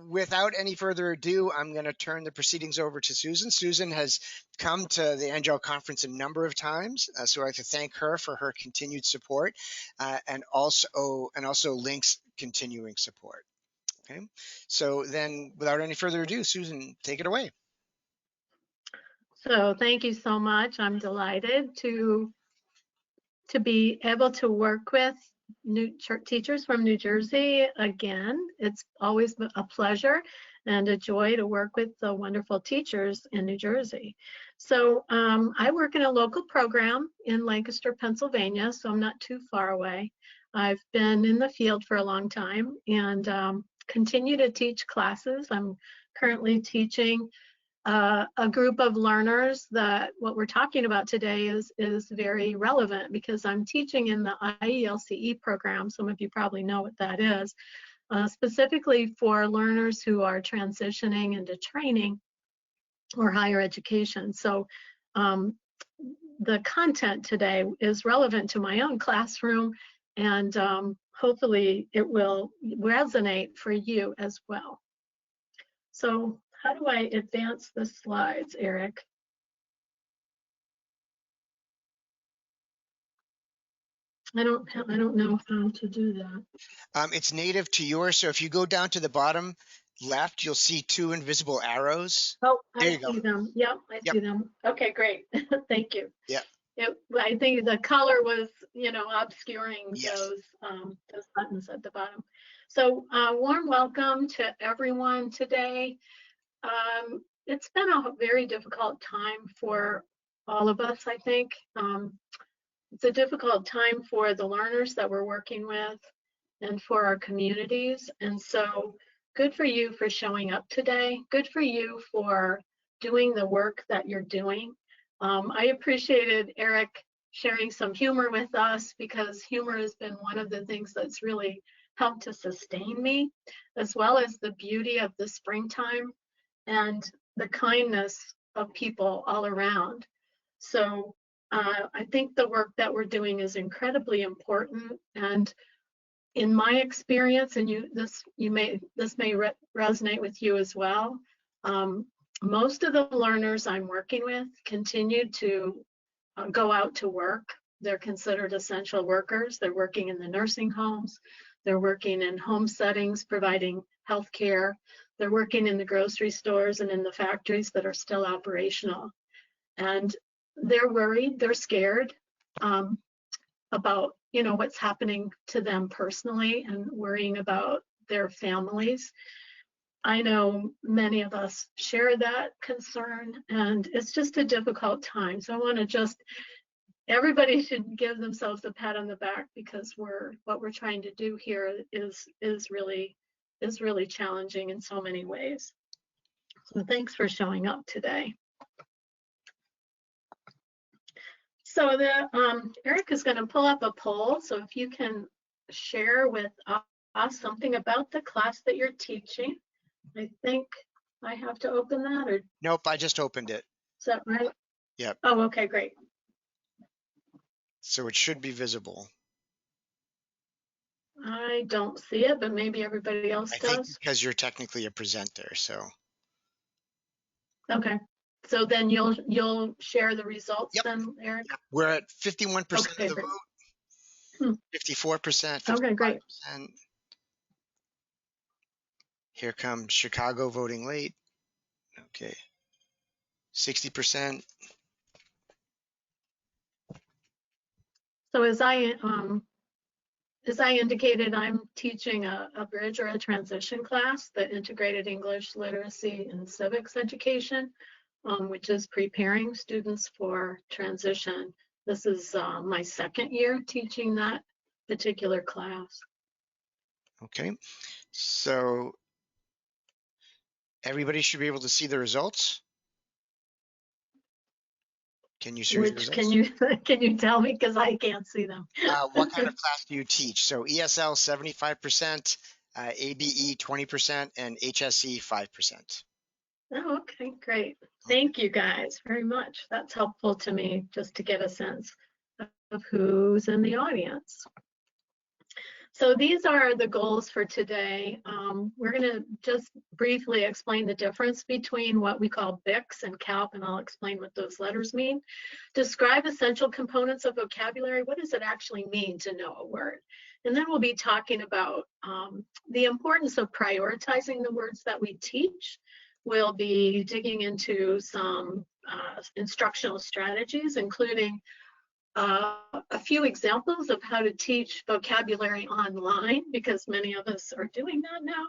without any further ado, I'm going to turn the proceedings over to Susan. Susan has come to the Angel Conference a number of times, so I'd like to thank her for her continued support and also Link's continuing support. Okay, so then without any further ado, Susan, take it away. So thank you so much. I'm delighted to be able to work with new teachers from New Jersey again. It's always a pleasure and a joy to work with the wonderful teachers in New Jersey. So I work in a local program in Lancaster, Pennsylvania, so I'm not too far away. I've been in the field for a long time and continue to teach classes. I'm currently teaching a group of learners that what we're talking about today is very relevant because I'm teaching in the IELCE program. Some of you probably know what that is, specifically for learners who are transitioning into training or higher education. So the content today is relevant to my own classroom, and hopefully it will resonate for you as well. So how do I advance the slides, Eric? I don't know how to do that. It's native to yours, so if you go down to the bottom left, you'll see two invisible arrows. Oh, there I see them. Yep, I see them. Okay, great. Thank you. Yeah. I think the color was, obscuring yes. those buttons at the bottom. So warm welcome to everyone today. It's been a very difficult time for all of us, I think. It's a difficult time for the learners that we're working with and for our communities. And so good for you for showing up today. Good for you for doing the work that you're doing. I appreciated Eric sharing some humor with us because humor has been one of the things that's really helped to sustain me, as well as the beauty of the springtime and the kindness of people all around. So I think the work that we're doing is incredibly important. And in my experience, and this may resonate with you as well, most of the learners I'm working with continue to go out to work. They're considered essential workers. They're working in the nursing homes. They're working in home settings, providing health care. They're working in the grocery stores and in the factories that are still operational. And they're worried, they're scared about, what's happening to them personally and worrying about their families. I know many of us share that concern, and it's just a difficult time. So I want to everybody should give themselves a pat on the back because what we're trying to do here is really challenging in so many ways. So thanks for showing up today. So Eric is going to pull up a poll. So if you can share with us something about the class that you're teaching. I think I have to open that, or? Nope, I just opened it. Is that right? Yep. Oh, okay, great. So it should be visible. I don't see it, but maybe everybody else does. I think because you're technically a presenter, so. Okay. So then you'll share the results then, Eric? Yep. We're at 51% okay, of the vote, 54%, 55%. Okay, great. Here comes Chicago voting late. Okay. 60%. So as I indicated, I'm teaching a bridge or a transition class, the integrated English literacy and civics education, which is preparing students for transition. This is my second year teaching that particular class. Okay, so everybody should be able to see the results. Can you see the results? Can you tell me, because I can't see them. What kind of class do you teach? So ESL 75%, ABE 20%, and HSE 5%. Oh, okay, great. Thank you guys very much. That's helpful to me just to get a sense of who's in the audience. So these are the goals for today. We're going to just briefly explain the difference between what we call BICS and CALP, and I'll explain what those letters mean. Describe essential components of vocabulary. What does it actually mean to know a word? And then we'll be talking about the importance of prioritizing the words that we teach. We'll be digging into some instructional strategies, including a few examples of how to teach vocabulary online, because many of us are doing that now.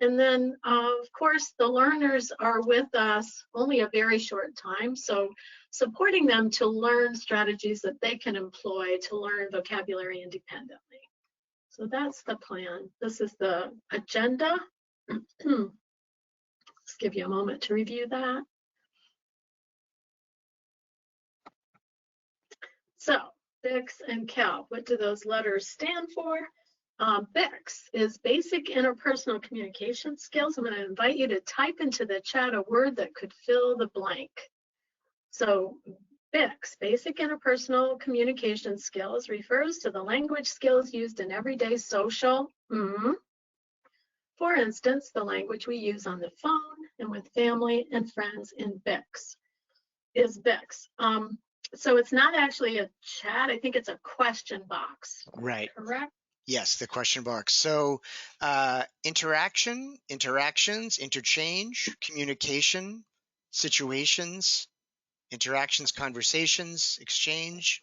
And then, of course, the learners are with us only a very short time, so supporting them to learn strategies that they can employ to learn vocabulary independently. So that's the plan. This is the agenda. Let's give you a moment to review that. So BICS and CALP, what do those letters stand for? BICS is basic interpersonal communication skills. I'm going to invite you to type into the chat a word that could fill the blank. So BICS, basic interpersonal communication skills, refers to the language skills used in everyday social. For instance, the language we use on the phone and with family and friends in BICS is BICS. So it's not actually a chat. I think it's a question box. Right. Correct? Yes, the question box. So interaction, interactions, interchange, communication, situations, interactions, conversations, exchange,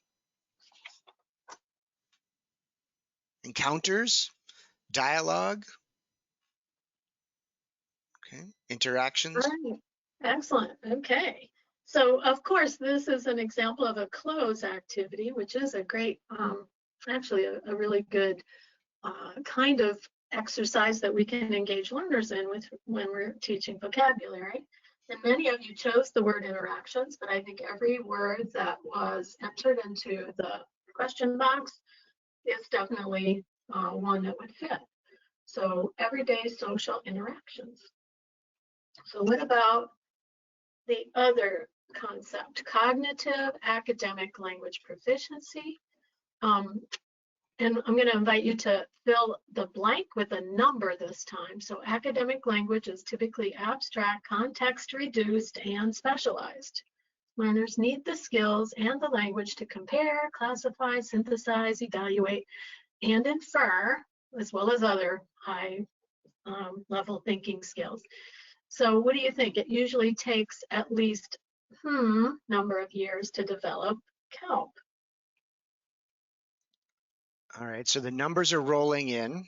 encounters, dialogue. Okay, interactions. Right. Excellent. Okay. So of course, this is an example of a close activity, which is a great, actually a really good kind of exercise that we can engage learners in with when we're teaching vocabulary. And many of you chose the word interactions, but I think every word that was entered into the question box is definitely one that would fit. So everyday social interactions. So what about the other concept, cognitive academic language proficiency? And I'm going to invite you to fill the blank with a number this time. So academic language is typically abstract, context reduced, and specialized. Learners need the skills and the language to compare, classify, synthesize, evaluate, and infer, as well as other high level thinking skills. So what do you think? It usually takes at least number of years to develop CALP. All right, so the numbers are rolling in.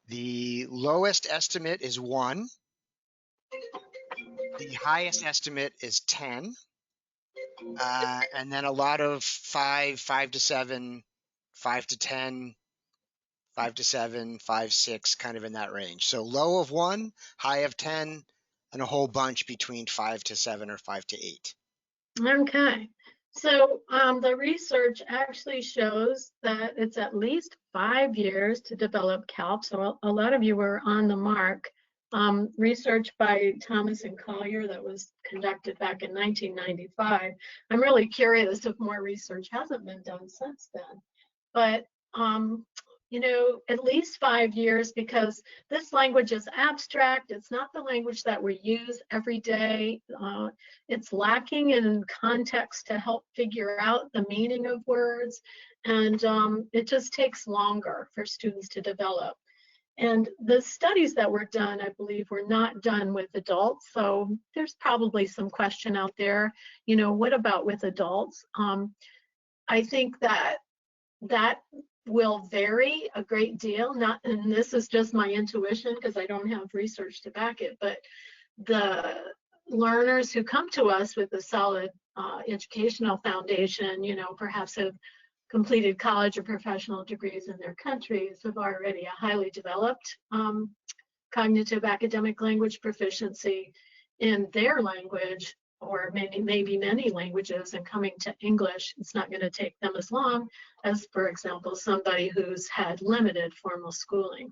The lowest estimate is 1. The highest estimate is 10. And then a lot of 5, 5 to 7, 5 to 10, 5 to 7, 5, 6, kind of in that range. So low of 1, high of 10, and a whole bunch between 5 to 7 or 5 to 8. Okay. So the research actually shows that it's at least 5 years to develop CALP. So a lot of you were on the mark. Research by Thomas and Collier that was conducted back in 1995. I'm really curious if more research hasn't been done since then. But you know, at least 5 years, because this language is abstract. It's not the language that we use every day. It's lacking in context to help figure out the meaning of words. And it just takes longer for students to develop. And the studies that were done, I believe, were not done with adults. So there's probably some question out there, you know, what about with adults? I think that will vary a great deal. And this is just my intuition because I don't have research to back it, but the learners who come to us with a solid educational foundation, you know, perhaps have completed college or professional degrees in their countries, have already a highly developed cognitive academic language proficiency in their language, or maybe many languages, and coming to English, it's not going to take them as long as, for example, somebody who's had limited formal schooling.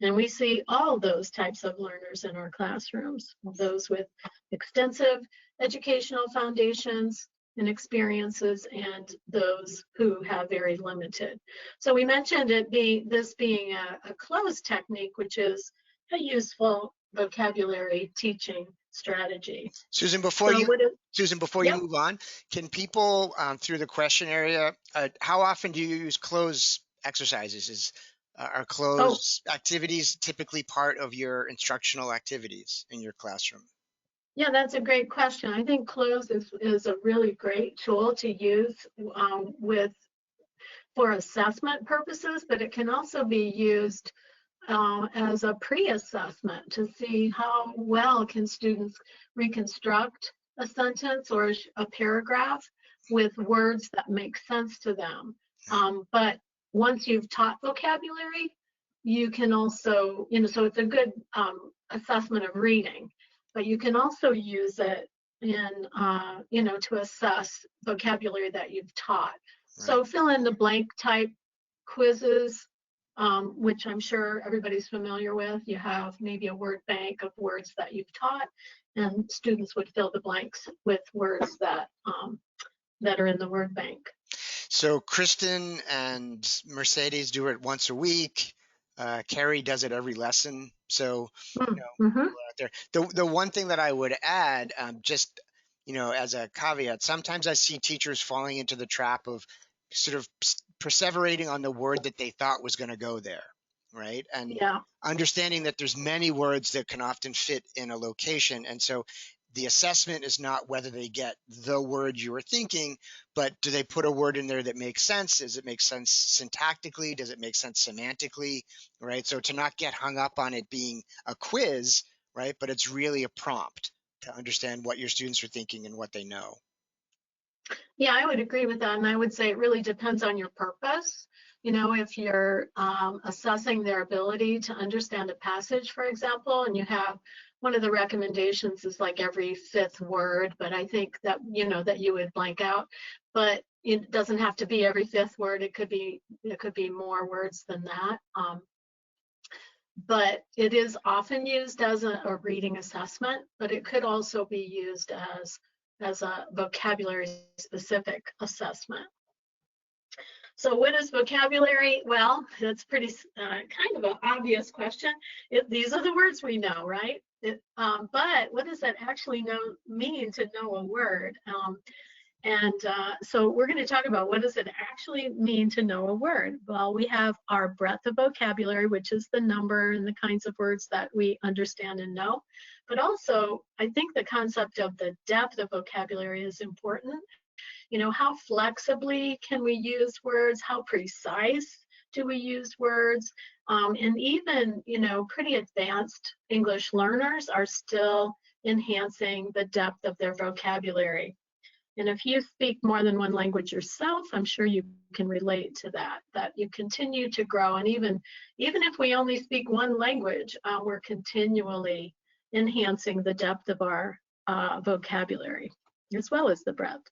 And we see all those types of learners in our classrooms, those with extensive educational foundations and experiences and those who have very limited. So we mentioned this being a closed technique, which is a useful vocabulary teaching strategy. Susan, before you Yep. move on, can people through the question area, how often do you use close exercises? Are Oh, close activities typically part of your instructional activities in your classroom? yeah, that's a great question. I think close is a really great tool to use for assessment purposes, but it can also be used as a pre-assessment to see how well can students reconstruct a sentence or a paragraph with words that make sense to them. But once you've taught vocabulary, you can also, so it's a good assessment of reading, but you can also use it to assess vocabulary that you've taught. Right. So fill in the blank type quizzes, which I'm sure everybody's familiar with. You have maybe a word bank of words that you've taught, and students would fill the blanks with words that are in the word bank. So Kristen and Mercedes do it once a week. Carrie does it every lesson. So, out there. The one thing that I would add, just as a caveat, sometimes I see teachers falling into the trap of sort of perseverating on the word that they thought was going to go there, right? And Yeah. understanding that there's many words that can often fit in a location, and so the assessment is not whether they get the word you were thinking, but do they put a word in there that makes sense? Does it make sense syntactically? Does it make sense semantically? Right? So to not get hung up on it being a quiz, right? But it's really a prompt to understand what your students are thinking and what they know. Yeah, I would agree with that. And I would say it really depends on your purpose. If you're assessing their ability to understand a passage, for example, and you have one of the recommendations is like every fifth word, but I think that, that you would blank out. But it doesn't have to be every fifth word. It could be more words than that. But it is often used as a reading assessment, but it could also be used as a vocabulary specific assessment. So what is vocabulary? Well, that's pretty kind of an obvious question. These are the words we know, right? But what does that actually mean to know a word? So we're going to talk about what does it actually mean to know a word. Well, we have our breadth of vocabulary, which is the number and the kinds of words that we understand and know. But also, I think the concept of the depth of vocabulary is important. How flexibly can we use words? How precise do we use words? And even, pretty advanced English learners are still enhancing the depth of their vocabulary. And if you speak more than one language yourself, I'm sure you can relate to that you continue to grow. And even if we only speak one language, we're continually enhancing the depth of our vocabulary as well as the breadth.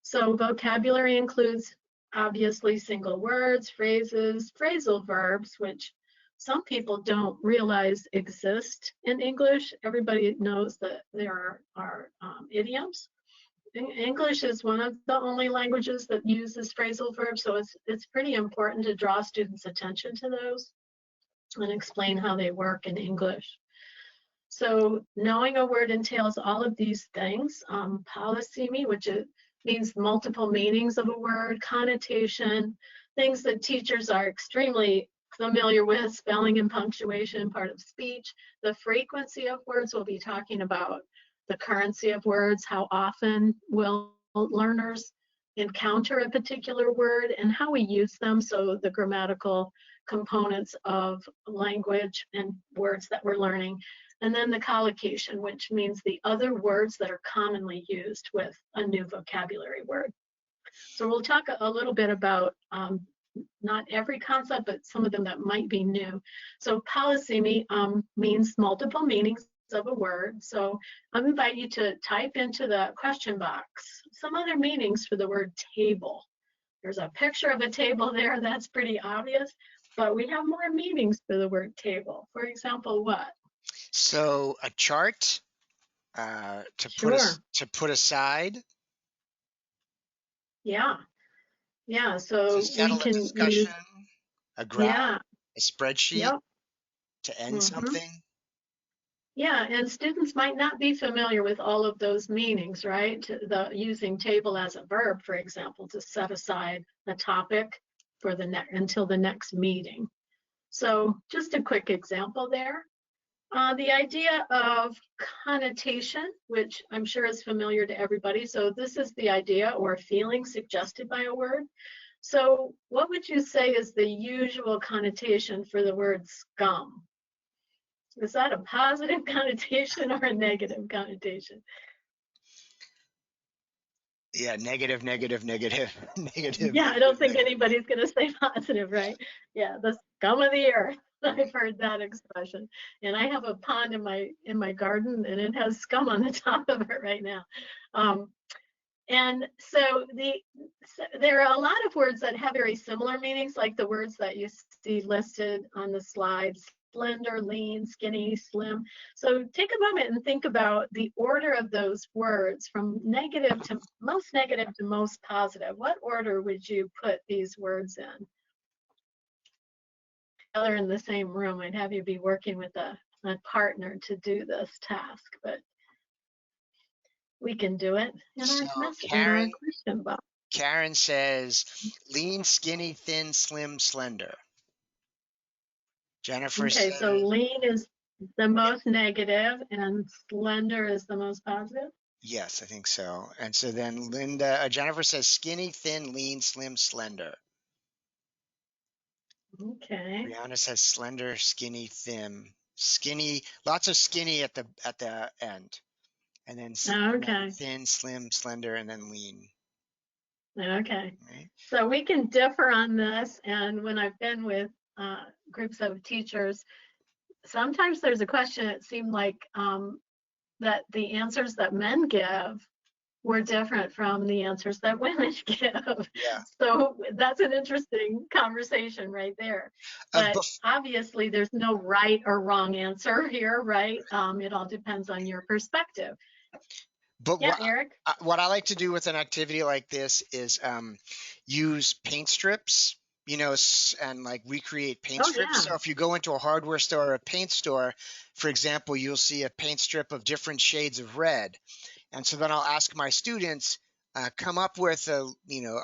So vocabulary includes obviously single words, phrases, phrasal verbs, which some people don't realize exist in English. Everybody knows that there are idioms. English is one of the only languages that uses phrasal verbs, so it's pretty important to draw students' attention to those and explain how they work in English. So knowing a word entails all of these things. Polysemy, which means multiple meanings of a word, connotation, things that teachers are extremely familiar with, spelling and punctuation, part of speech. The frequency of words, we'll be talking about the currency of words, how often will learners encounter a particular word and how we use them, so the grammatical components of language and words that we're learning. And then the collocation, which means the other words that are commonly used with a new vocabulary word. So we'll talk a little bit about not every concept, but some of them that might be new. So polysemy means multiple meanings of a word. So I invite you to type into the question box some other meanings for the word table. There's a picture of a table there, that's pretty obvious, but we have more meanings for the word table. For example, what? So a chart to put aside, Yeah. Yeah. To So we settle a can use, discussion, a graph, yeah. a spreadsheet, Yep. to end Mm-hmm. something. Yeah, and students might not be familiar with all of those meanings, right? The using table as a verb, for example, to set aside a topic for the until the next meeting. So just a quick example there. The idea of connotation, which I'm sure is familiar to everybody. So this is the idea or feeling suggested by a word. So what would you say is the usual connotation for the word scum? Is that a positive connotation or a negative connotation? Yeah, negative, negative, negative, negative, Yeah, I don't negative, think negative. anybody's going to say positive, right? Yeah, the scum of the earth. I've heard that expression, and I have a pond in my garden, and it has scum on the top of it right now. And so there are a lot of words that have very similar meanings, like the words that you see listed on the slides: slender, lean, skinny, slim. So take a moment and think about the order of those words from negative to most positive. What order would you put these words in? Together in the same room, I'd have you be working with a partner to do this task, but we can do it in So our question box. Karen says lean, skinny, thin, slim, slender. Jennifer Okay, so says, lean is the yeah, most negative and slender is the most positive. yes, I think so. And so then Jennifer says skinny, thin, lean, slim, slender. Okay. Brianna says slender, skinny, thin, skinny, lots of skinny at the end, and then Okay. thin, slim, slender, and then lean. Okay. Right? So we can differ on this. And when I've been with groups of teachers, sometimes there's a question, it seemed like that the answers that men give were different from the answers that women give. Yeah. So that's an interesting conversation right there. But obviously, there's no right or wrong answer here, right? It all depends on your perspective. But Yeah, Eric? what I like to do with an activity like this is use paint strips, and like recreate paint Oh, strips. yeah. So if you go into a hardware store or a paint store, for example, you'll see a paint strip of different shades of red. And so then I'll ask my students, come up with a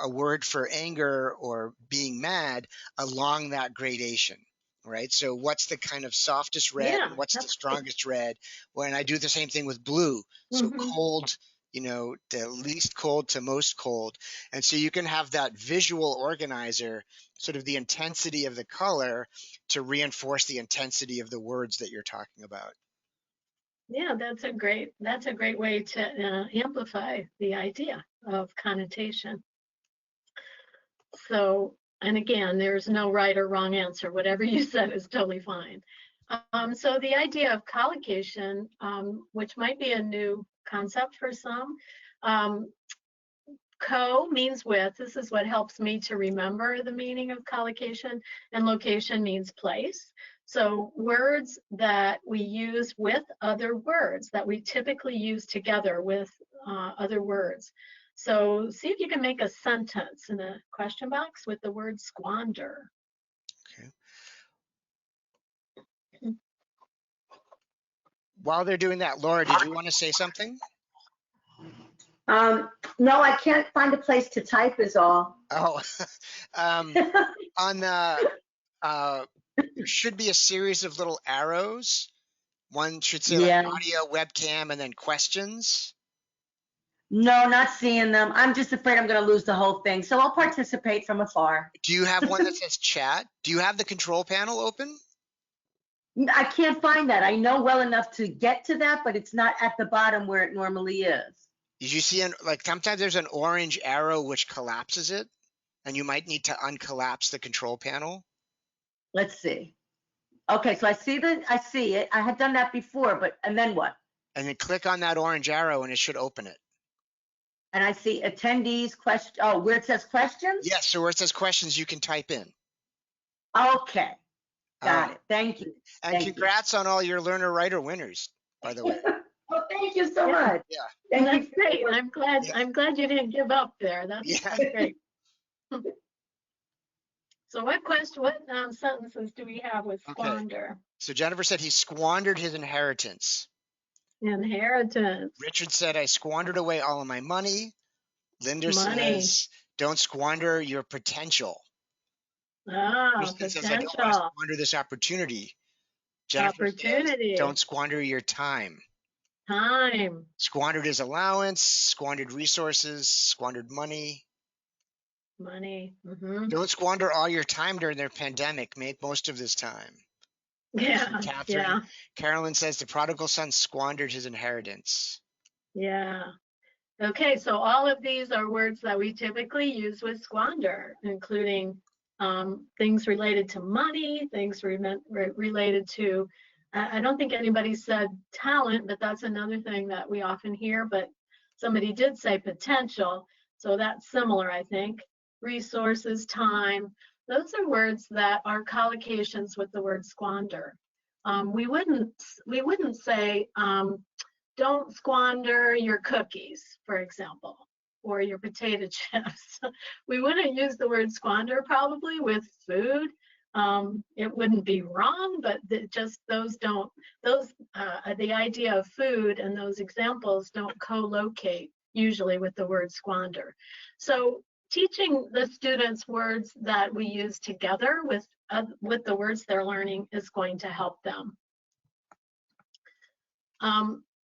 word for anger or being mad along that gradation, right? So what's the kind of softest red Yeah, and what's the that's good. strongest red? When I do the same thing with blue, so Mm-hmm. cold, the least cold to most cold. And so you can have that visual organizer, sort of the intensity of the color to reinforce the intensity of the words that you're talking about. Yeah, that's a great way to amplify the idea of connotation. So, and again, there's no right or wrong answer. Whatever you said is totally fine. So the idea of collocation, which might be a new concept for some, co means with. This is what helps me to remember the meaning of collocation, and location means place. So words that we use with other words that we typically use together with other words. So see if you can make a sentence in the question box with the word squander. Okay. While they're doing that, Laura, did you want to say something? No, I can't find a place to type is all. Oh, on the, there should be a series of little arrows. One should say like Yeah. audio, webcam, and then questions. No, not seeing them. I'm just afraid I'm going to lose the whole thing. So I'll participate from afar. Do you have one that says chat? Do you have the control panel open? I can't find that. I know well enough to get to that, but it's not at the bottom where it normally is. Did you see like sometimes there's an orange arrow which collapses it, and you might need to uncollapse the control panel? Let's see. Okay, so I see it. I had done that before, and then what? And then click on that orange arrow and it should open it. And I see attendees question. Oh, where it says questions? Yes, so where it says questions, you can type in. Okay, got it. Thank you. And congrats on all your learner writer winners, by the way. thank you so Yeah. much. Yeah. Thank That's you. great. I'm glad. Yeah. I'm glad you didn't give up there. That's Yeah. great. So what sentences do we have with Okay. squander? So Jennifer said he squandered his inheritance. Inheritance, Richard said, I squandered away all of my money. Linda money. says, don't squander your potential. Ah, Kristen says, I don't want to potential, squander this opportunity. Jennifer says, opportunity, don't squander your time. time, Squandered his allowance, squandered resources, squandered money. money. Hmm. Don't squander all your time during the pandemic. Make most of this time. Yeah, Catherine. yeah, Carolyn says the prodigal son squandered his inheritance. yeah. Okay, so all of these are words that we typically use with squander, including things related to money, things related to, I don't think anybody said talent, but that's another thing that we often hear, but somebody did say potential, so that's similar, I think. Resources, time, those are words that are collocations with the word squander. We wouldn't say, don't squander your cookies, for example, or your potato chips. We wouldn't use the word squander probably with food. It wouldn't be wrong, but just the idea of food and those examples don't co-locate usually with the word squander. So teaching the students words that we use together with the words they're learning is going to help them.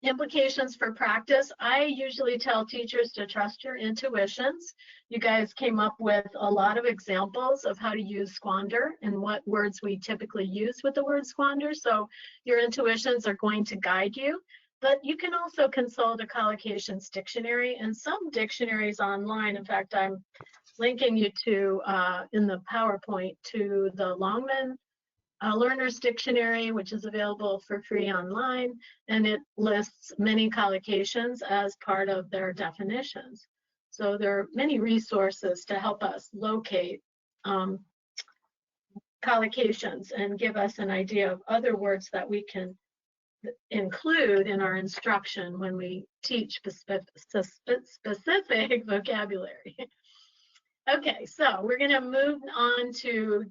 Implications for practice. I usually tell teachers to trust your intuitions. You guys came up with a lot of examples of how to use squander and what words we typically use with the word squander. So your intuitions are going to guide you. But you can also consult a collocations dictionary and some dictionaries online. In fact, I'm linking you to, in the PowerPoint, to the Longman Learner's Dictionary, which is available for free online, and it lists many collocations as part of their definitions. So there are many resources to help us locate collocations and give us an idea of other words that we can include in our instruction when we teach specific vocabulary. Okay, so we're going to move on to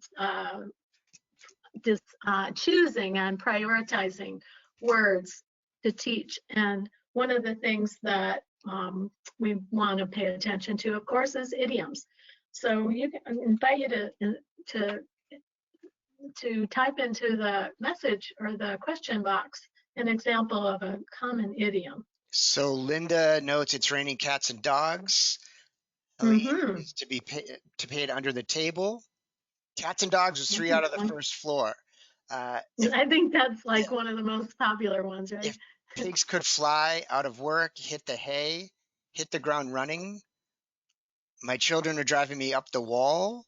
choosing and prioritizing words to teach. And one of the things that we want to pay attention to, of course, is idioms. So I invite you to type into the message or the question box an example of a common idiom. So Linda notes it's raining cats and dogs. Mm-hmm. To be paid under the table. Cats and dogs was 3 out of the first floor. I think that's like one of the most popular ones, right? If pigs could fly, out of work, hit the hay, hit the ground running. My children are driving me up the wall.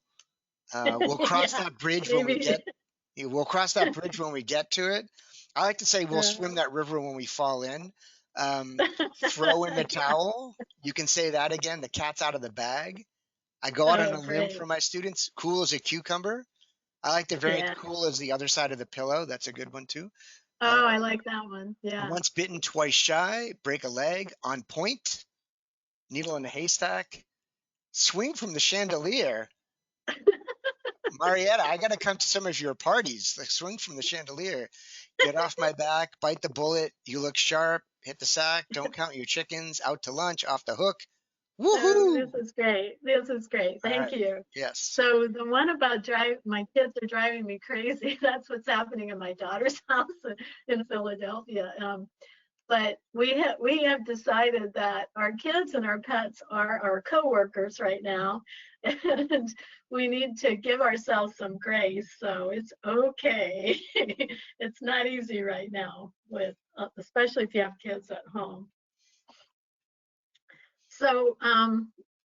We'll cross that bridge when we get. We'll cross that bridge when we get to it. I like to say we'll swim that river when we fall in. Throw in the towel. You can say that again. The cat's out of the bag. I go out on a limb for my students. Cool as a cucumber. I like the variant cool as the other side of the pillow. That's a good one too. Oh, I like that one. Yeah. Once bitten, twice shy. Break a leg. On point. Needle in a haystack. Swing from the chandelier. Marietta, I got to come to some of your parties. Like swing from the chandelier. Get off my back. Bite the bullet. You look sharp. Hit the sack. Don't count your chickens. Out to lunch. Off the hook. Woohoo! This is great. This is great. Thank you. Yes. So the one about my kids are driving me crazy. That's what's happening in my daughter's house in Philadelphia. But we have decided that our kids and our pets are our coworkers right now, and we need to give ourselves some grace. So it's okay. It's not easy right now, with especially if you have kids at home. So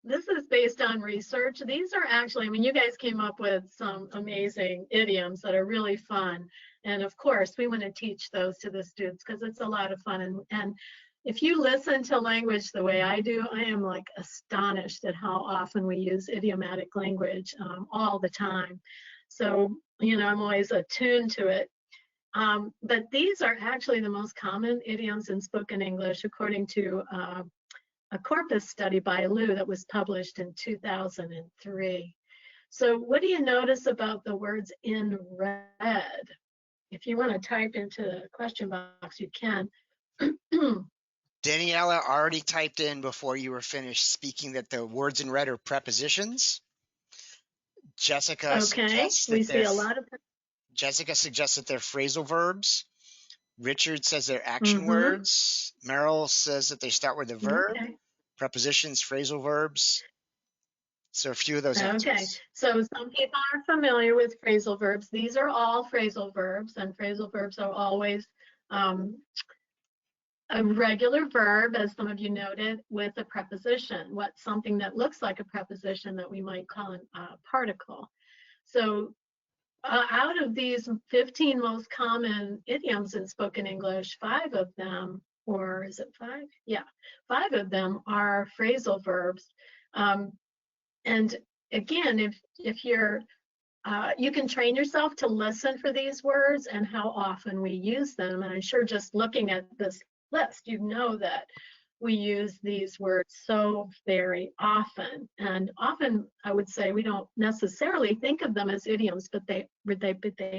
this is based on research. These are actually, I mean, you guys came up with some amazing idioms that are really fun. And of course, we want to teach those to the students because it's a lot of fun. And if you listen to language the way I do, I am like astonished at how often we use idiomatic language all the time. So, you know, I'm always attuned to it. But these are actually the most common idioms in spoken English, according to a Corpus study by Liu that was published in 2003. So what do you notice about the words in red? If you want to type into the question box, you can. Daniela already typed in before you were finished speaking that the words in red are prepositions. Jessica Okay, suggests we that see a lot of. they're phrasal verbs. Richard says they're action Mm-hmm. words. Merrill says that they start with a verb. Okay. Prepositions, phrasal verbs. So a few of those answers. Okay, so some people are familiar with phrasal verbs. These are all phrasal verbs, and phrasal verbs are always a regular verb, as some of you noted, with a preposition. What's something that looks like a preposition that we might call a particle. So out of these 15 most common idioms in spoken English, 5 of them, or is it 5? Yeah, 5 of them are phrasal verbs. And again, if you're, you can train yourself to listen for these words and how often we use them. And I'm sure just looking at this list, you know that we use these words so very often. And often, I would say, we don't necessarily think of them as idioms, but they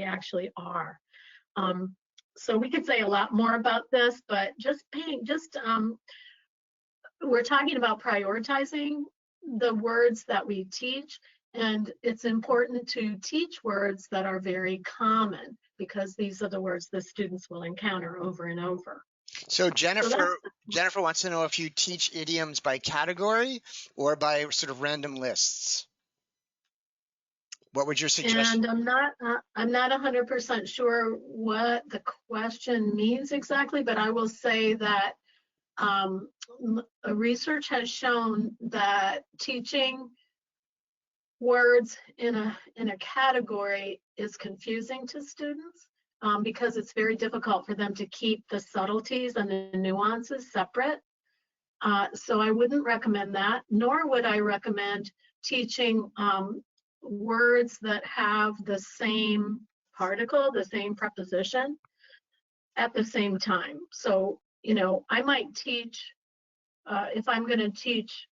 actually are. So we could say a lot more about this, but we're talking about prioritizing the words that we teach, and it's important to teach words that are very common because these are the words the students will encounter over and over. So Jennifer wants to know if you teach idioms by category or by sort of random lists. What would your suggestion? And I'm not 100% sure what the question means exactly, but I will say that research has shown that teaching words in a category is confusing to students because it's very difficult for them to keep the subtleties and the nuances separate. So I wouldn't recommend that, nor would I recommend teaching words that have the same particle, the same preposition at the same time. So, you know, I might teach, if I'm going to teach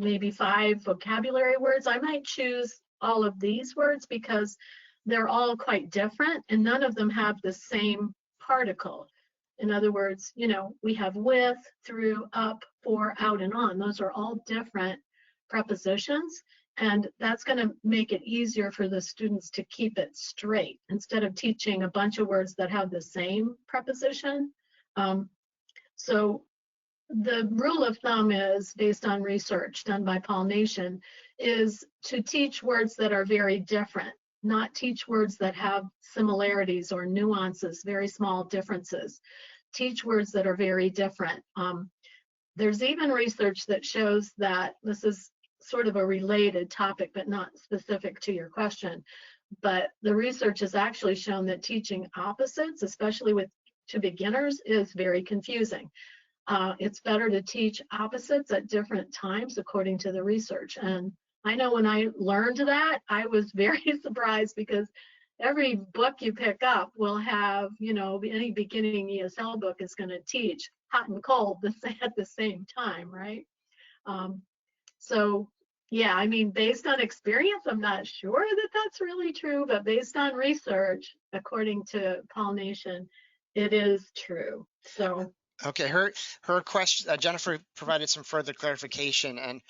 maybe 5 vocabulary words, I might choose all of these words because they're all quite different and none of them have the same particle. In other words, you know, we have with, through, up, for, out, and on. Those are all different prepositions, and that's going to make it easier for the students to keep it straight instead of teaching a bunch of words that have the same preposition. So the rule of thumb is, based on research done by Paul Nation, is to teach words that are very different, not teach words that have similarities or nuances, very small differences. Teach words that are very different. There's even research that shows that, this is sort of a related topic, but not specific to your question, but the research has actually shown that teaching opposites, especially to beginners, is very confusing. It's better to teach opposites at different times, according to the research. And I know when I learned that, I was very surprised because every book you pick up will have, you know, any beginning ESL book is going to teach hot and cold at the same time, right? So, yeah, I mean, based on experience, I'm not sure that that's really true, but based on research, according to Paul Nation, it is true. So. Okay, her question, Jennifer provided some further clarification, and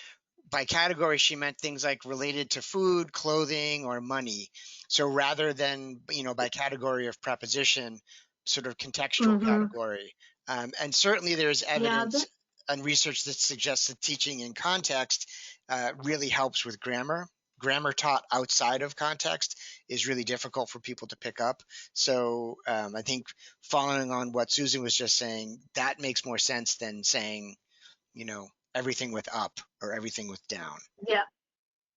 by category, she meant things like related to food, clothing, or money. So rather than, you know, by category of preposition, sort of contextual category. And certainly there's evidence and research that suggests that teaching in context really helps with grammar. Grammar taught outside of context is really difficult for people to pick up. So I think following on what Susan was just saying, that makes more sense than saying, you know, everything with up or everything with down. Yeah.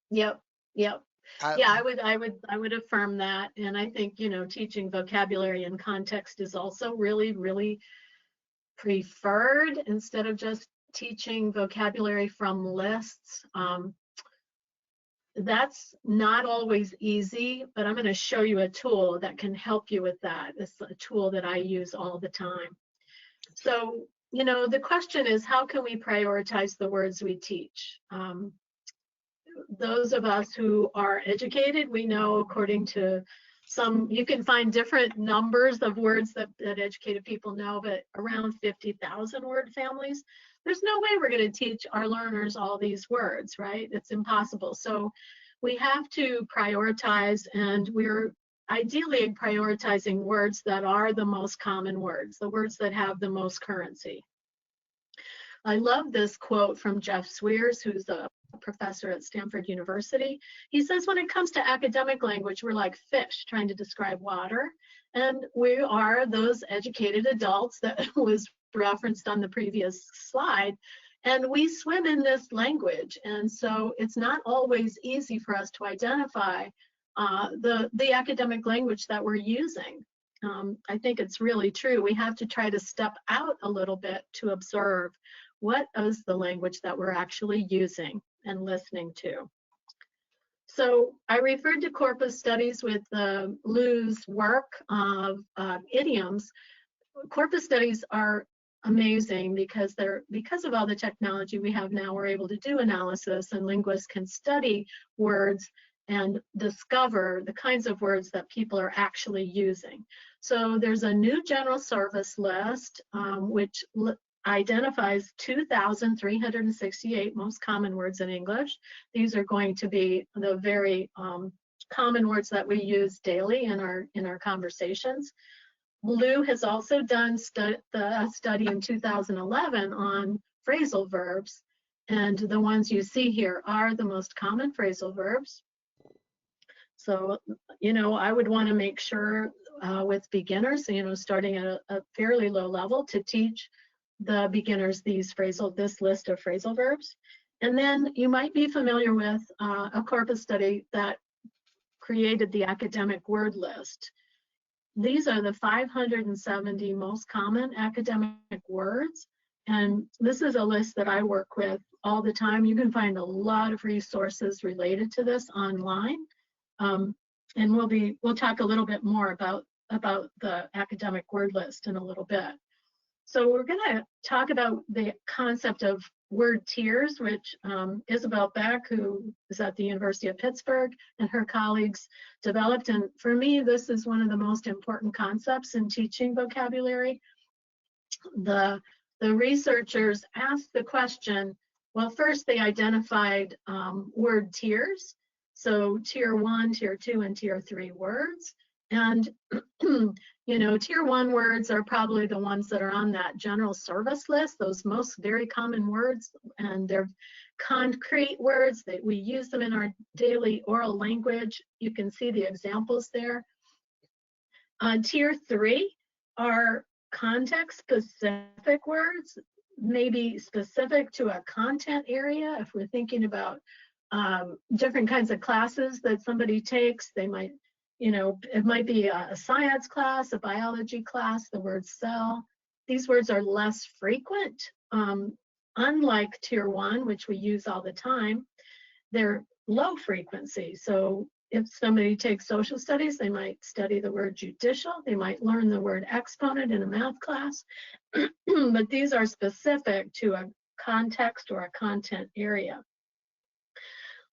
Yep. Yeah, I would affirm that. And I think, you know, teaching vocabulary in context is also really, really preferred instead of just teaching vocabulary from lists. that's not always easy, but I'm going to show you a tool that can help you with that. It's a tool that I use all the time. So, the question is, how can we prioritize the words we teach? Those of us who are educated, we know, according to you can find different numbers of words that educated people know, but around 50,000 word families, there's no way we're going to teach our learners all these words, right? It's impossible. So we have to prioritize, and we're ideally prioritizing words that are the most common words, the words that have the most currency. I love this quote from Jeff Swears, who's a professor at Stanford University. He says, when it comes to academic language, we're like fish trying to describe water. And we are those educated adults that was referenced on the previous slide. And we swim in this language. And so it's not always easy for us to identify the academic language that we're using. I think it's really true. We have to try to step out a little bit to observe what is the language that we're actually using and listening to. So I referred to Corpus Studies with Lou's work of idioms. Corpus Studies are amazing because of all the technology we have now, we're able to do analysis, and linguists can study words and discover the kinds of words that people are actually using. So there's a new general service list, which identifies 2,368 most common words in English. These are going to be the very common words that we use daily in our conversations. Lou has also done a study in 2011 on phrasal verbs, and the ones you see here are the most common phrasal verbs. So, I would want to make sure with beginners, starting at a fairly low level, to teach the beginners this list of phrasal verbs. And then you might be familiar with a corpus study that created the academic word list. These are the 570 most common academic words. And this is a list that I work with all the time. You can find a lot of resources related to this online. And we'll talk a little bit more about the academic word list in a little bit. So we're going to talk about the concept of word tiers, which Isabel Beck, who is at the University of Pittsburgh, and her colleagues developed. And for me, this is one of the most important concepts in teaching vocabulary. The researchers asked the question, well, first they identified word tiers. So tier 1, tier 2, and tier 3 words. And tier 1 words are probably the ones that are on that general service list, those most very common words, and they're concrete words that we use them in our daily oral language. You can see the examples there. Tier 3 are context-specific words, maybe specific to a content area. If we're thinking about different kinds of classes that somebody takes, they might, it might be a science class, a biology class, the word cell. These words are less frequent, unlike tier 1, which we use all the time. They're low frequency. So if somebody takes social studies, they might study the word judicial. They might learn the word exponent in a math class. But these are specific to a context or a content area.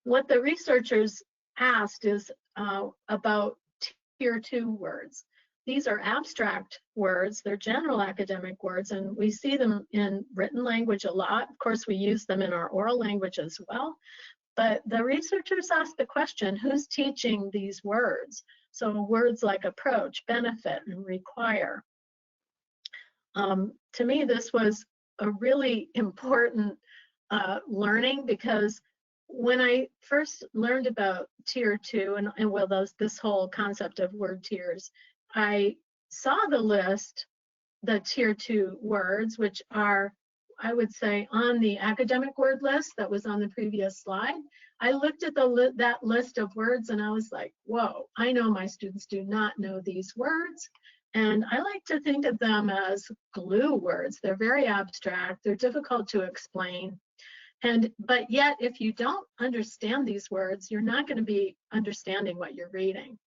What the researchers asked is about tier 2 words. These are abstract words, they're general academic words, and we see them in written language a lot. Of course, we use them in our oral language as well. But the researchers asked the question, who's teaching these words? So words like approach, benefit, and require. To me, this was a really important learning, because when I first learned about tier 2 and this whole concept of word tiers, I saw the list, the tier 2 words, which are, I would say, on the academic word list that was on the previous slide. I looked at that list of words and I was like, whoa, I know my students do not know these words. And I like to think of them as glue words. They're very abstract, they're difficult to explain. But yet, if you don't understand these words, you're not going to be understanding what you're reading,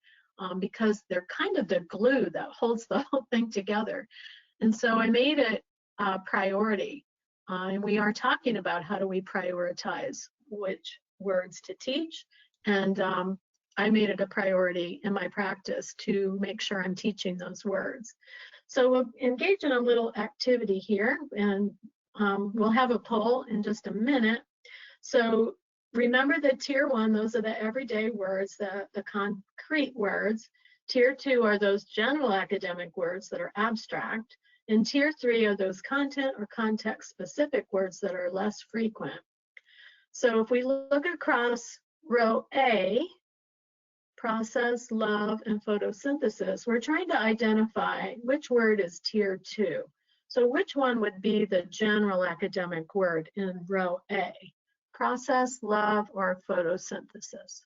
because they're kind of the glue that holds the whole thing together. And so I made it a priority. And we are talking about how do we prioritize which words to teach. And I made it a priority in my practice to make sure I'm teaching those words. So we'll engage in a little activity here, and we'll have a poll in just a minute. So remember that tier 1, those are the everyday words, the concrete words. Tier 2 are those general academic words that are abstract. And tier 3 are those content or context specific words that are less frequent. So if we look across row A, process, love, and photosynthesis, we're trying to identify which word is tier 2. So which one would be the general academic word in row A? Process, love, or photosynthesis?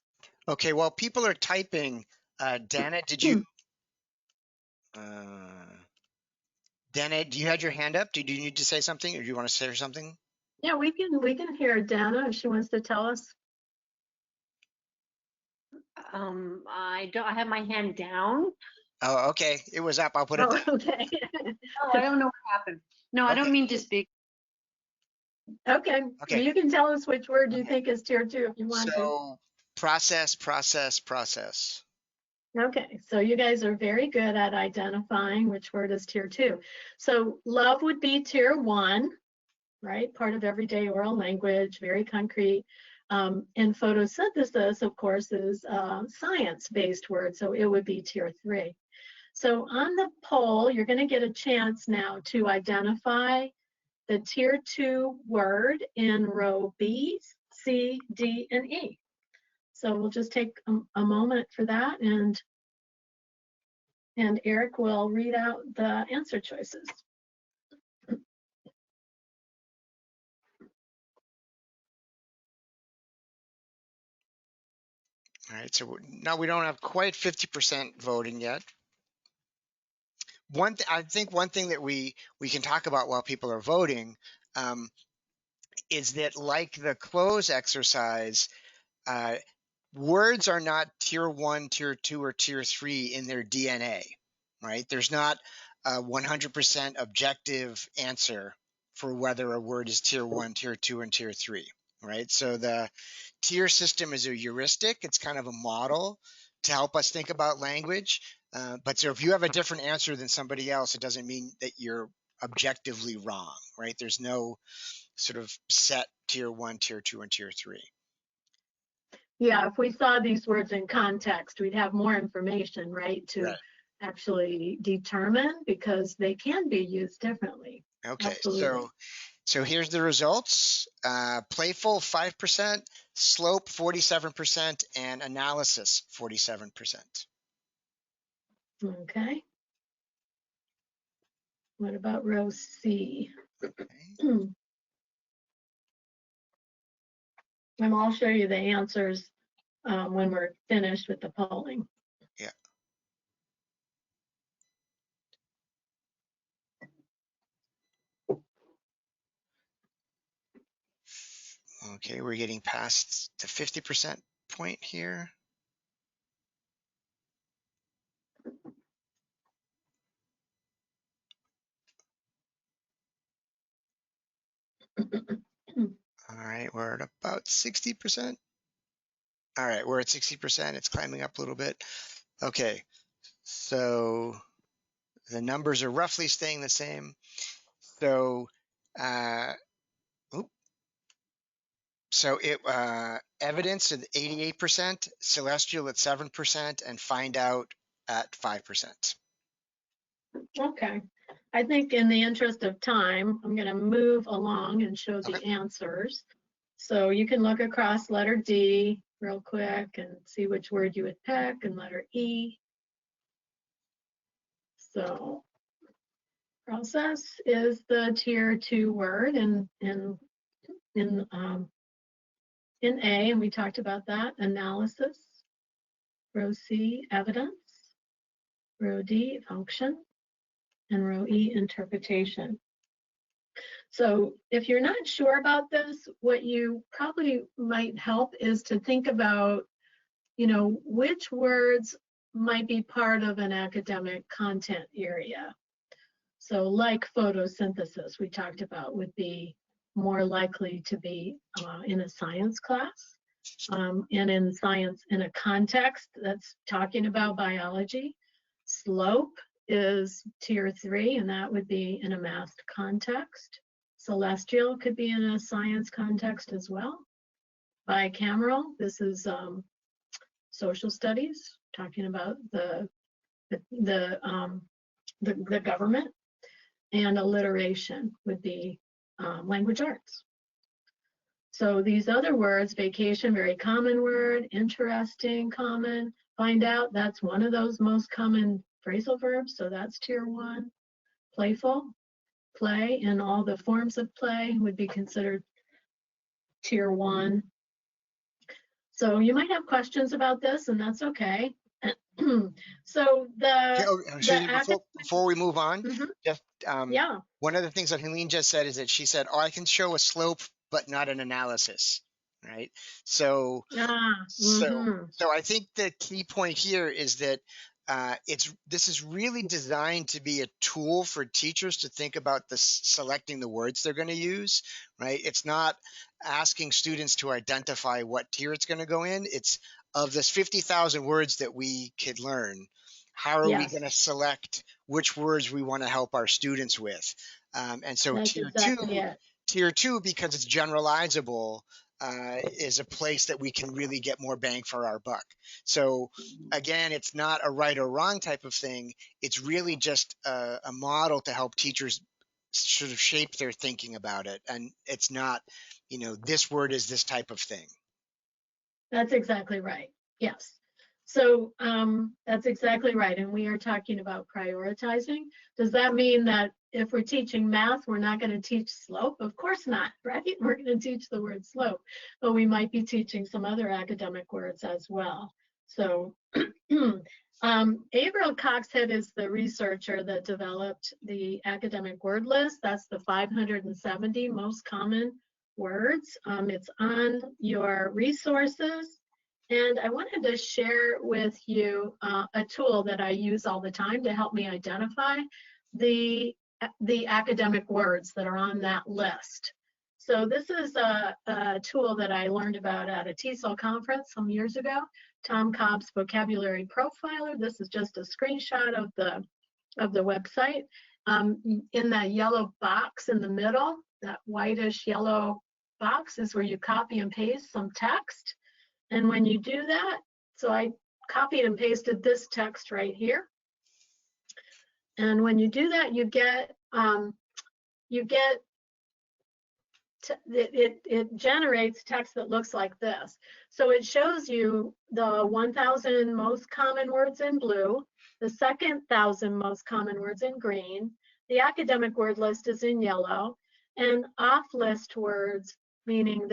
Okay, while people are typing, Dana, did you, Dana, do you have your hand up? Do you need to say something, or do you want to say something? Yeah, we can hear Dana if she wants to tell us. I have my hand down. Oh, okay. It was up. I'll put it down. Okay. Oh, I don't know what happened. No, I don't mean to speak. Okay. Okay. Well, you can tell us which word you Okay. think is tier 2 if you want to. So process, process, process. Okay, so you guys are very good at identifying which word is tier 2. So love would be tier 1, right? Part of everyday oral language, very concrete. And photosynthesis, of course, is a science-based word, so it would be tier 3. So on the poll, you're going to get a chance now to identify the tier 2 word in row B, C, D, and E. So we'll just take a moment for that, and Eric will read out the answer choices. All right, so now we don't have quite 50% voting yet. I think one thing that we can talk about while people are voting is that, like the close exercise, words are not tier 1, tier 2, or tier 3 in their DNA, right? There's not a 100% objective answer for whether a word is tier 1, tier 2, and tier 3, right? So the tier system is a heuristic. It's kind of a model to help us think about language. But so if you have a different answer than somebody else, it doesn't mean that you're objectively wrong, right? There's no sort of set tier 1, tier 2, and tier 3. Yeah, if we saw these words in context, we'd have more information, right, to actually determine, because they can be used differently. Okay, Absolutely. so here's the results. Playful 5%, slope 47%, and analysis 47%. Okay. What about row C? Okay. And I'll show you the answers when we're finished with the polling. Yeah. Okay, we're getting past the 50% point here. All right, we're at about 60%. All right, we're at 60%. It's climbing up a little bit. Okay, so the numbers are roughly staying the same. So, evidence at 88%, celestial at 7%, and find out at 5%. Okay. I think in the interest of time, I'm going to move along and show the answers. So you can look across letter D real quick and see which word you would pick, and letter E. So process is the tier 2 word in A, and we talked about that. Analysis. Row C, evidence. Row D, function. And row E, interpretation. So if you're not sure about this, what you probably might help is to think about, which words might be part of an academic content area. So like photosynthesis, we talked about, would be more likely to be in a science class, and in science in a context that's talking about biology. Slope is tier 3, and that would be in a math context. Celestial could be in a science context as well. Bicameral, this is social studies, talking about the government. And alliteration would be language arts. So these other words, vacation, very common word, interesting, common, find out, that's one of those most common phrasal verbs, so that's tier 1. Playful, play, and all the forms of play would be considered tier 1. So you might have questions about this, and that's okay. So before we move on, just yeah. One of the things that Helene just said is that she said, "Oh, I can show a slope, but not an analysis." Right? So, so I think the key point here is that this is really designed to be a tool for teachers to think about selecting the words they're going to use. Right? It's not asking students to identify what tier it's going to go in. It's of this 50,000 words that we could learn, how are we going to select which words we want to help our students with? And so that's tier two, because it's generalizable, is a place that we can really get more bang for our buck. So again, it's not a right or wrong type of thing. It's really just a model to help teachers sort of shape their thinking about it. And it's not, this word is this type of thing. That's exactly right. Yes. So that's exactly right. And we are talking about prioritizing. Does that mean that if we're teaching math, we're not going to teach slope? Of course not, right? We're going to teach the word slope, but we might be teaching some other academic words as well. So Averill Coxhead is the researcher that developed the academic word list. That's the 570 most common words. It's on your resources. And I wanted to share with you a tool that I use all the time to help me identify the academic words that are on that list. So this is a tool that I learned about at a TESOL conference some years ago, Tom Cobb's Vocabulary Profiler. This is just a screenshot of the website. In that yellow box in the middle, that whitish yellow box is where you copy and paste some text. And when you do that, so I copied and pasted this text right here. And when you do that, it generates text that looks like this. So it shows you the 1,000 most common words in blue, the second 1,000 most common words in green, the academic word list is in yellow, and off-list words, meaning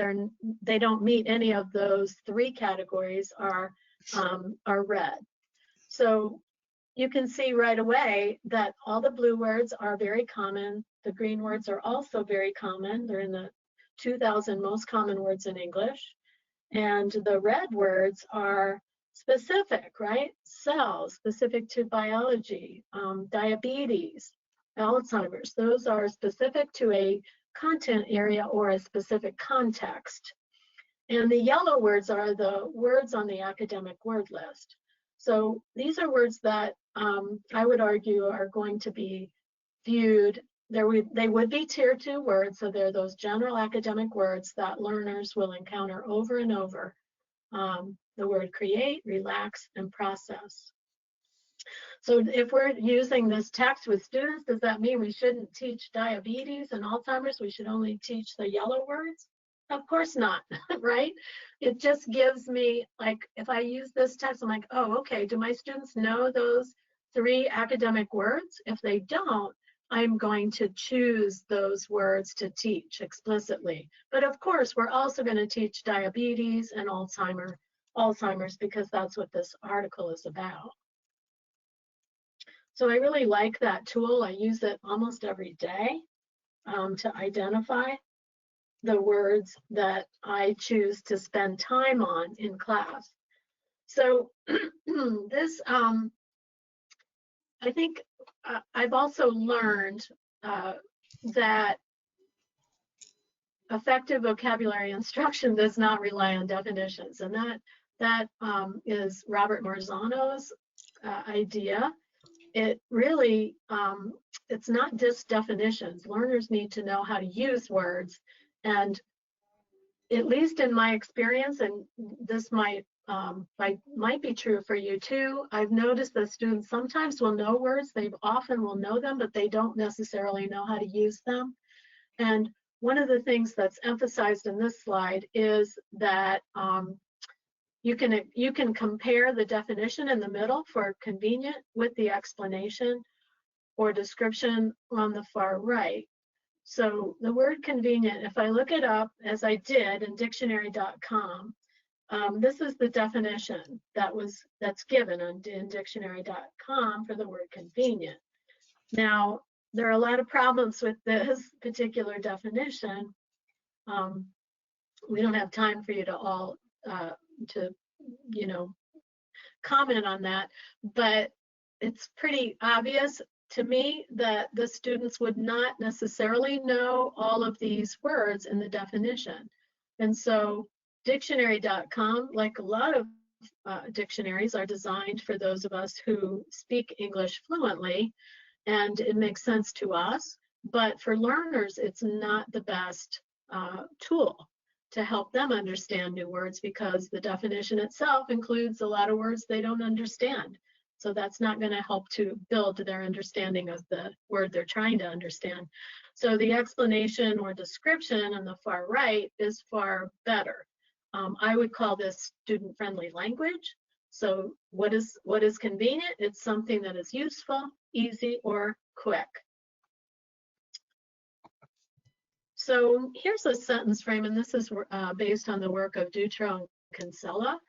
they don't meet any of those 3 categories, are red. So you can see right away that all the blue words are very common. The green words are also very common. They're in the 2,000 most common words in English. And the red words are specific, right? Cells, specific to biology, diabetes, Alzheimer's. Those are specific to a content area or a specific context. And the yellow words are the words on the academic word list. So these are words that I would argue are going to be viewed, they would be tier 2 words, so they're those general academic words that learners will encounter over and over. The word create, relax, and process. So if we're using this text with students, does that mean we shouldn't teach diabetes and Alzheimer's? We should only teach the yellow words? Of course not, right? It just gives me, like, if I use this text, I'm like, oh, okay, do my students know those 3 academic words? If they don't, I'm going to choose those words to teach explicitly. But of course, we're also going to teach diabetes and Alzheimer's because that's what this article is about. So I really like that tool. I use it almost every day. to identify the words that I choose to spend time on in class. So this, I think I've also learned that effective vocabulary instruction does not rely on definitions, and that is Robert Marzano's idea. It really, it's not just definitions. Learners need to know how to use words, and at least in my experience, and this might be true for you too, I've noticed that students sometimes will know words, they often will know them, but they don't necessarily know how to use them. And one of the things that's emphasized in this slide is that you can compare the definition in the middle for convenient with the explanation or description on the far right. So the word convenient, if I look it up as I did in dictionary.com, this is the definition that's given in dictionary.com for the word convenient. Now, there are a lot of problems with this particular definition. We don't have time for you to all to comment on that, but it's pretty obvious to me that the students would not necessarily know all of these words in the definition. And so dictionary.com, like a lot of dictionaries, are designed for those of us who speak English fluently, and it makes sense to us. But for learners, it's not the best tool to help them understand new words, because the definition itself includes a lot of words they don't understand. So that's not going to help to build their understanding of the word they're trying to understand. So the explanation or description on the far right is far better. I would call this student-friendly language. So what is convenient? It's something that is useful, easy, or quick. So here's a sentence frame, and this is based on the work of Dutrow and Kinsella.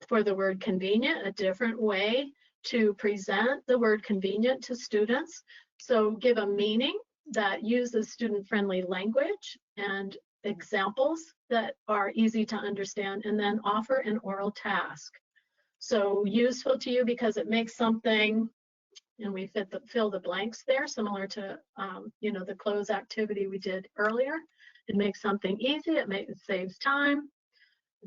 For the word convenient, a different way to present the word convenient to students. So give a meaning that uses student-friendly language and examples that are easy to understand, and then offer an oral task. So useful to you because it makes something, and we fill the blanks there, similar to the close activity we did earlier. It makes something easy, it saves time.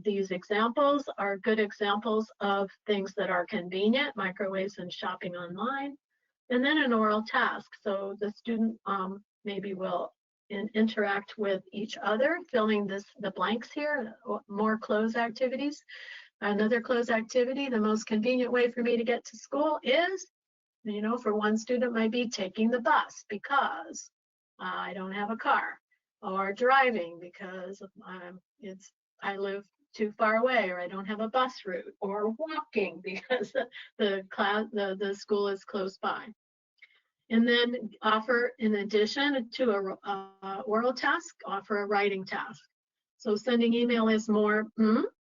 These examples are good examples of things that are convenient, microwaves and shopping online. And then an oral task. So the student maybe will interact with each other, filling the blanks here, more close activities. Another close activity, the most convenient way for me to get to school is, for one student might be taking the bus because I don't have a car, or driving because I live too far away, or I don't have a bus route, or walking because the school is close by. And then offer, in addition to a oral task, offer a writing task. So sending email is more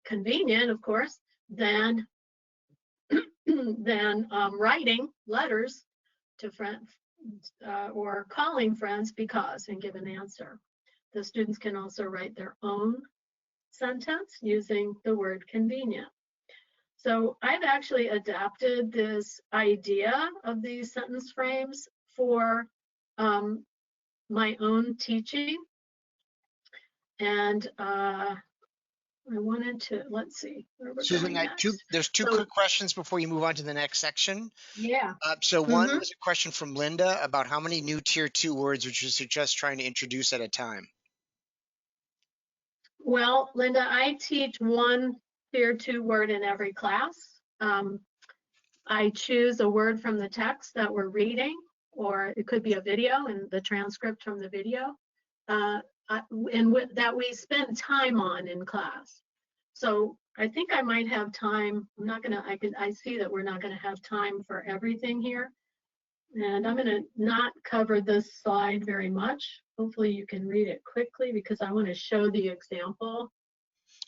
convenient, of course, than writing letters to friends or calling friends because, and give an answer. The students can also write their own sentence using the word convenient. So I've actually adapted this idea of these sentence frames for my own teaching. And I wanted to, let's see. Susan, there's two quick questions before you move on to the next section. Yeah. So one was a question from Linda about how many new tier 2 words would you suggest trying to introduce at a time? Well, Linda, I teach one tier 2 word in every class. I choose a word from the text that we're reading, or it could be a video and the transcript from the video, and that we spend time on in class. So I think I might have time. I see that we're not gonna have time for everything here. And I'm gonna not cover this slide very much. Hopefully you can read it quickly because I wanna show the example.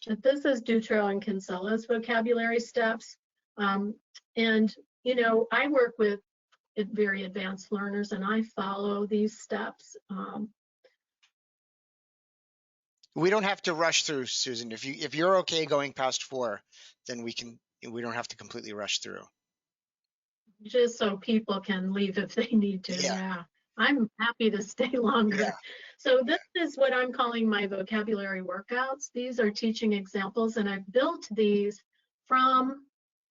But this is Dutrow and Kinsella's vocabulary steps. And I work with very advanced learners, and I follow these steps. We don't have to rush through, Susan. If you're okay going past 4, then we don't have to completely rush through. Just so people can leave if they need to. Yeah. Yeah. I'm happy to stay longer. Yeah. So this is what I'm calling my vocabulary workouts. These are teaching examples, and I've built these from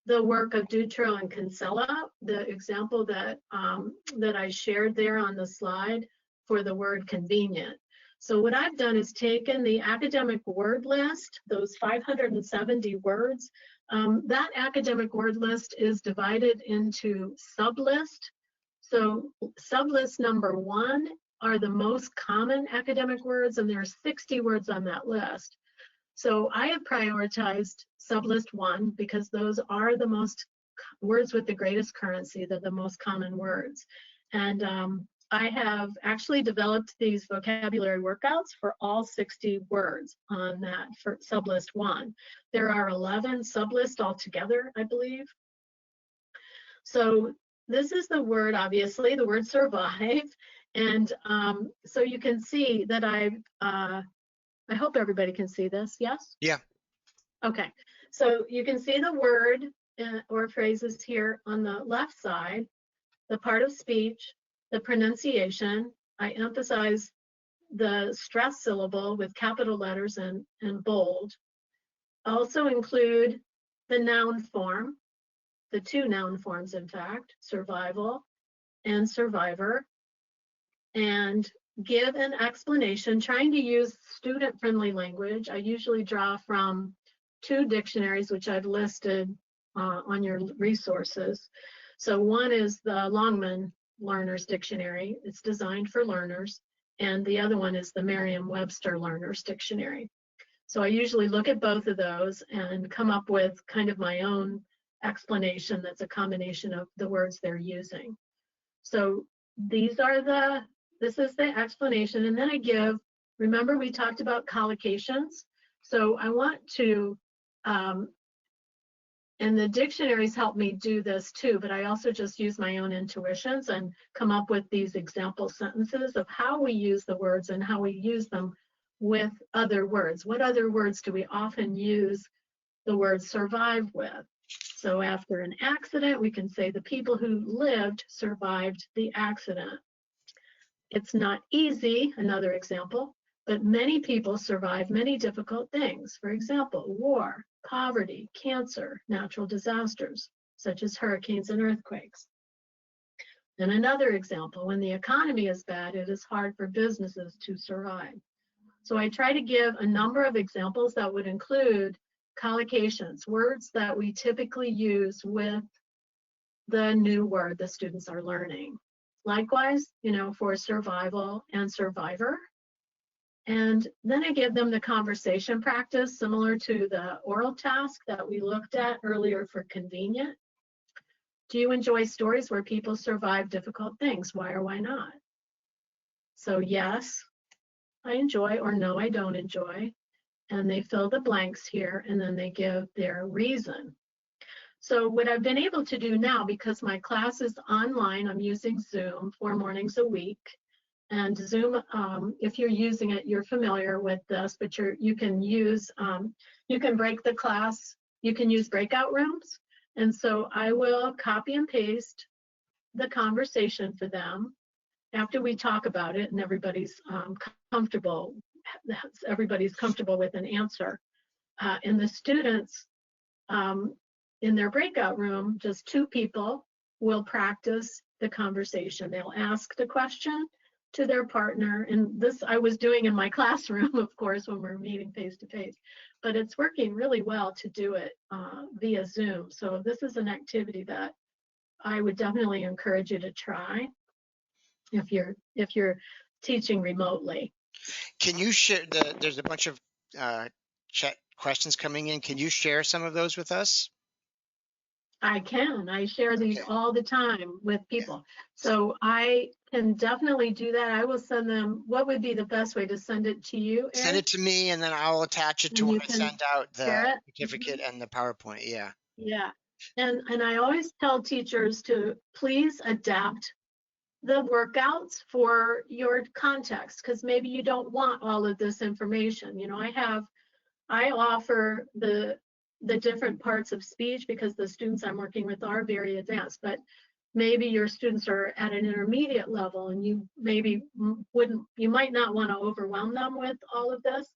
the work of Dutro and Kinsella, the example that I shared there on the slide for the word convenient. So what I've done is taken the academic word list, those 570 words. That academic word list is divided into sublist. So sublist number 1 are the most common academic words, and there are 60 words on that list. So I have prioritized sublist 1 because those are the most words with the greatest currency. They're the most common words. And I have actually developed these vocabulary workouts for all 60 words on that for sublist 1. There are 11 sublists altogether, I believe. So this is the word, obviously, the word survive. And so you can see that I hope everybody can see this, yes? Yeah. Okay, so you can see the word or phrases here on the left side, the part of speech, the pronunciation. I emphasize the stress syllable with capital letters and bold. Also include the noun form, the 2 noun forms, in fact, survival and survivor, and give an explanation, trying to use student-friendly language. I usually draw from 2 dictionaries, which I've listed on your resources. So one is the Longman Learner's Dictionary. It's designed for learners. And the other one is the Merriam-Webster Learner's Dictionary. So I usually look at both of those and come up with kind of my own explanation that's a combination of the words they're using. So this is the explanation. And then I give, remember we talked about collocations. So I want to, and the dictionaries help me do this too, but I also just use my own intuitions and come up with these example sentences of how we use the words and how we use them with other words. What other words do we often use the word survive with? So after an accident, we can say the people who lived survived the accident. It's not easy, another example, but many people survive many difficult things. For example, war, poverty, cancer, natural disasters, such as hurricanes and earthquakes. And another example, when the economy is bad, it is hard for businesses to survive. So I try to give a number of examples that would include collocations, words that we typically use with the new word the students are learning. Likewise, for survival and survivor. And then I give them the conversation practice similar to the oral task that we looked at earlier for convenient. Do you enjoy stories where people survive difficult things? Why or why not? So yes, I enjoy, or no, I don't enjoy. And they fill the blanks here, and then they give their reason. So what I've been able to do now, because my class is online, I'm using Zoom 4 mornings a week. And Zoom, if you're using it, you're familiar with this, but you can break the class, you can use breakout rooms. And so I will copy and paste the conversation for them after we talk about it and everybody's comfortable with an answer. And the students in their breakout room, just 2 people will practice the conversation. They'll ask the question to their partner, and this I was doing in my classroom, of course, when we're meeting face to face, but it's working really well to do it via Zoom. So this is an activity that I would definitely encourage you to try if you're teaching remotely. Can you share there's a bunch of chat questions coming in. Can you share some of those with us? I can. I share these all the time with people. So I can definitely do that. I will send them. What would be the best way to send it to you, Eric? Send it to me, and then I'll attach it to when I send out the certificate and the PowerPoint. Yeah. Yeah. And I always tell teachers to please adapt the workouts for your context, because maybe you don't want all of this information. You know, I offer the different parts of speech because the students I'm working with are very advanced, but maybe your students are at an intermediate level and you maybe you might not want to overwhelm them with all of this,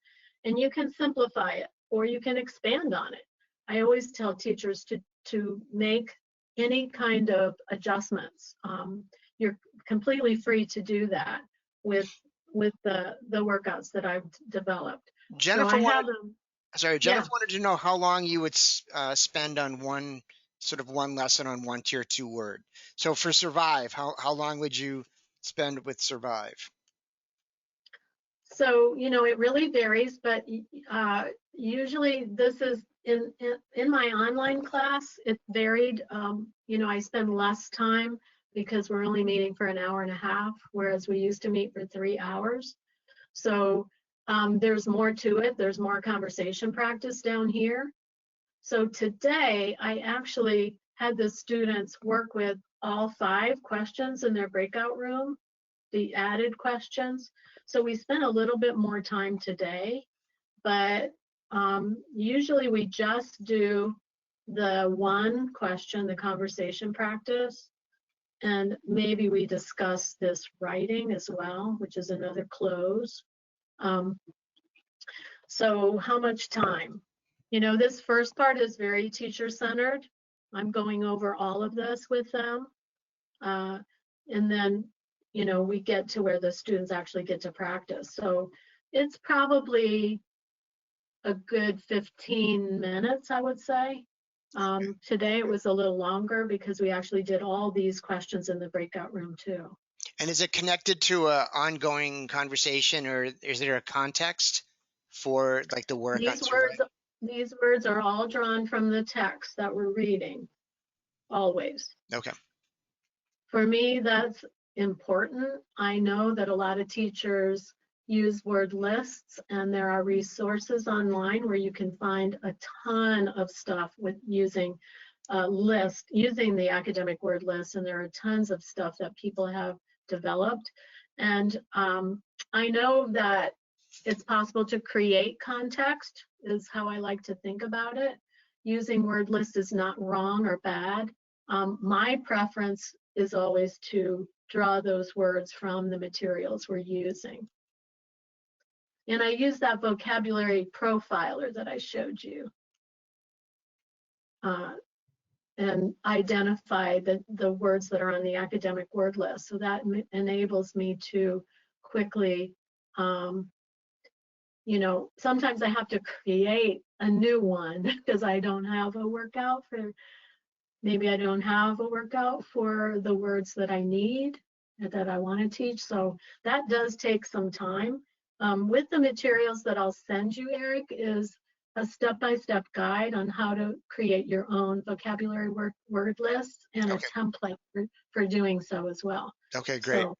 and you can simplify it or you can expand on it. I always tell teachers to make any kind of adjustments. You're completely free to do that with the workouts that I've developed. Jennifer so I have wanted, them. Jennifer Yeah. wanted to know how long you would spend on one lesson on one tier 2 word. So for survive, how long would you spend with survive? So, you know, it really varies, but usually this is in my online class, it varied. You know, I spend less time because we're only meeting for an hour and a half, whereas we used to meet for 3 hours. So there's more to it. There's more conversation practice down here. So today I actually had the students work with all 5 questions in their breakout room, the added questions. So we spent a little bit more time today, but usually we just do the one question, the conversation practice, and maybe we discuss this writing as well, which is another close. So how much time? You know, this first part is very teacher-centered. I'm going over all of this with them. And then, you know, we get to where the students actually get to practice. So it's probably a good 15 minutes, I would say. Today it was a little longer because we actually did all these questions in the breakout room too. And is it connected to an ongoing conversation, or is there a context for like the work on survive? These words are all drawn from the text that we're reading, always. Okay. For me, that's important. I know that a lot of teachers use word lists, and there are resources online where you can find a ton of stuff with using a list, using the academic word list, and there are tons of stuff that people have developed. And I know that it's possible to create context, is how I like to think about it. Using word list is not wrong or bad. My preference is always to draw those words from the materials we're using. And I use that vocabulary profiler that I showed you and identify the words that are on the academic word list. So that enables me to quickly, you know, sometimes I have to create a new one because I don't have a workout for, maybe I don't have a workout for the words that I need, that I want to teach. So that does take some time. With the materials that I'll send you, Eric, is a step-by-step guide on how to create your own vocabulary word list and a template for doing so as well. Okay, great. So,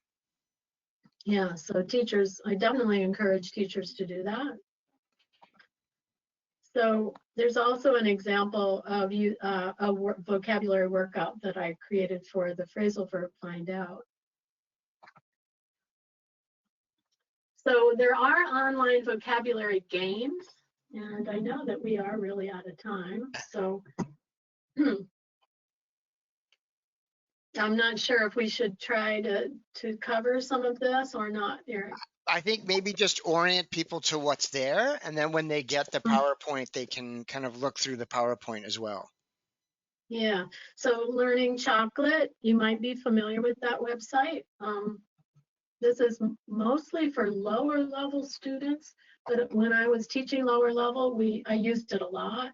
yeah, so teachers, I definitely encourage teachers to do that. So there's also an example of a vocabulary workout that I created for the phrasal verb find out. So there are online vocabulary games, and I know that we are really out of time. So I'm not sure if we should try to cover some of this or not, Eric. I think maybe just orient people to what's there, and then when they get the PowerPoint, they can kind of look through the PowerPoint as well. Yeah, so Learning Chocolate, you might be familiar with that website. This is mostly for lower level students, but when I was teaching lower level, I used it a lot.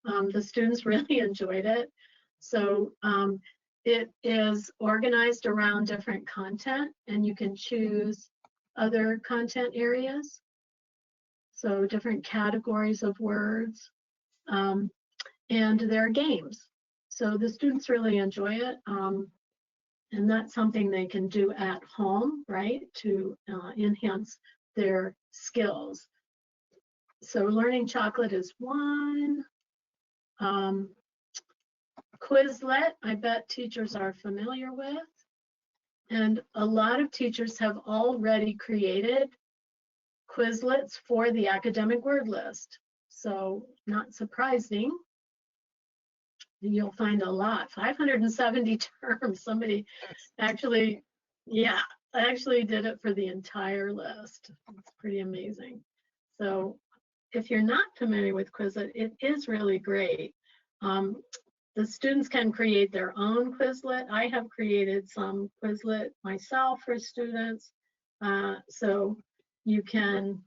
The students really enjoyed it. So it is organized around different content, and you can choose other content areas. So different categories of words, and there are games. So the students really enjoy it. And that's something they can do at home, right, to enhance their skills. So Learning Chocolate is one. Quizlet, I bet teachers are familiar with. And a lot of teachers have already created Quizlets for the academic word list. So not surprising, you'll find a lot, 570 terms. Somebody actually, yeah, actually did it for the entire list. It's pretty amazing. So if you're not familiar with Quizlet, it is really great. The students can create their own Quizlet. I have created some Quizlet myself for students. So you can,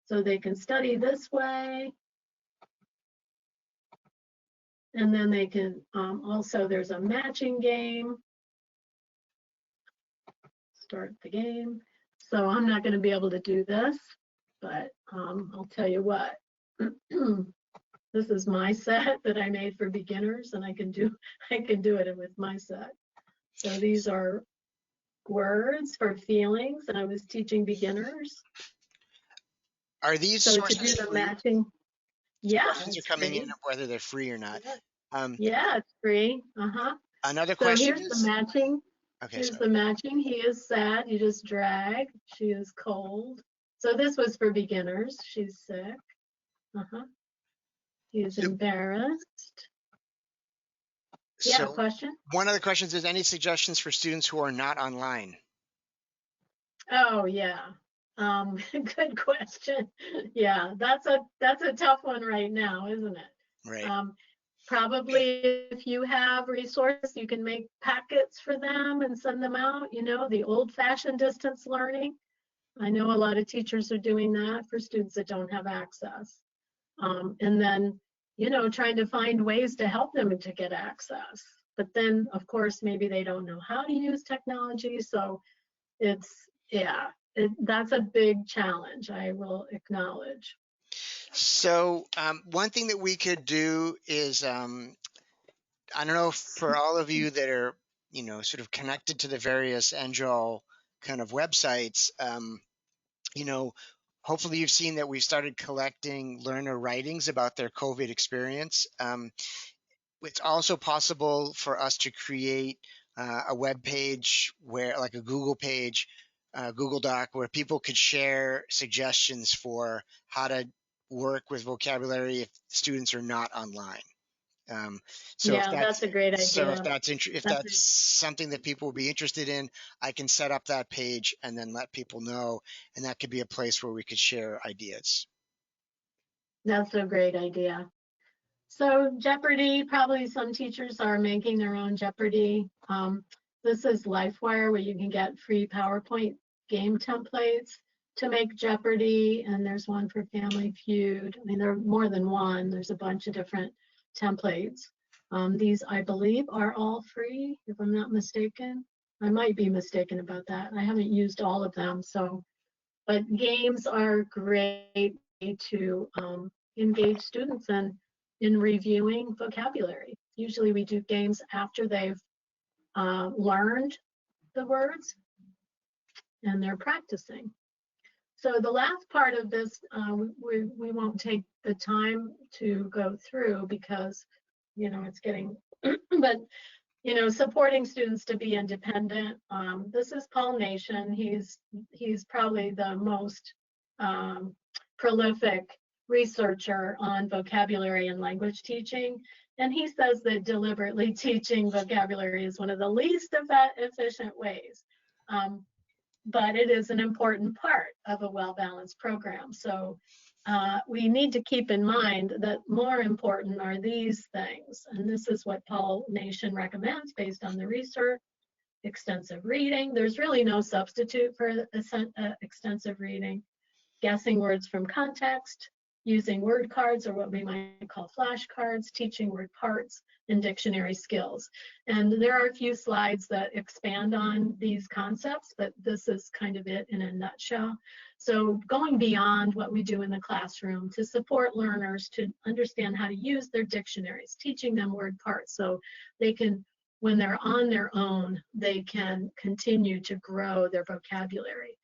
so they can study this way. And then they can, also there's a matching game. Start the game. So I'm not gonna be able to do this, but I'll tell you what. This is my set that I made for beginners, and I can do it with my set. So these are words for feelings, and I was teaching beginners. Are these So to sources do the free? matching, yeah, Questions are it's coming free. in, whether they're free or not. Yeah, it's free. Another So question here's is, the matching. okay, Here's sorry. the matching. He is sad. You just drag. She is cold. So this was for beginners. She's sick. He is So- embarrassed. Yeah, So question? one of the questions is, any suggestions for students who are not online? Oh, yeah. Good question. Yeah, that's a tough one right now, isn't it? Right. Probably if you have resources, you can make packets for them and send them out, you know, the old-fashioned distance learning. I know a lot of teachers are doing that for students that don't have access. And then, you know, trying to find ways to help them to get access. But then, of course, maybe they don't know how to use technology. So it's, yeah, that's a big challenge, I will acknowledge. So one thing that we could do is, I don't know, for all of you that are, you know, sort of connected to the various NJOL kind of websites, you know, hopefully you've seen that we've started collecting learner writings about their COVID experience. It's also possible for us to create a web page where, like a Google page, Google Doc, where people could share suggestions for how to work with vocabulary if students are not online. So Yeah, that's a great idea. if that's something that people would be interested in, I can set up that page and then let people know, and that could be a place where we could share ideas. That's a great idea. So Jeopardy, probably some teachers are making their own Jeopardy. This is LifeWire, where you can get free PowerPoint game templates to make Jeopardy, and there's one for Family Feud. I mean, there are more than one. There's a bunch of different templates. These, I believe, are all free, if I'm not mistaken. I might be mistaken about that. I haven't used all of them, so. But games are great to engage students in reviewing vocabulary. Usually we do games after they've learned the words and they're practicing. So the last part of this, we won't take the time to go through because, you know, it's getting, but, you know, supporting students to be independent. This is Paul Nation. He's probably the most prolific researcher on vocabulary and language teaching. And he says that deliberately teaching vocabulary is one of the least efficient ways. But it is an important part of a well-balanced program. So we need to keep in mind that more important are these things. And this is what Paul Nation recommends based on the research. Extensive reading. There's really no substitute for extensive reading. Guessing words from context, using word cards or what we might call flashcards, teaching word parts, and dictionary skills. And there are a few slides that expand on these concepts, but this is kind of it in a nutshell. So going beyond what we do in the classroom to support learners to understand how to use their dictionaries, teaching them word parts so they can, when they're on their own, they can continue to grow their vocabulary.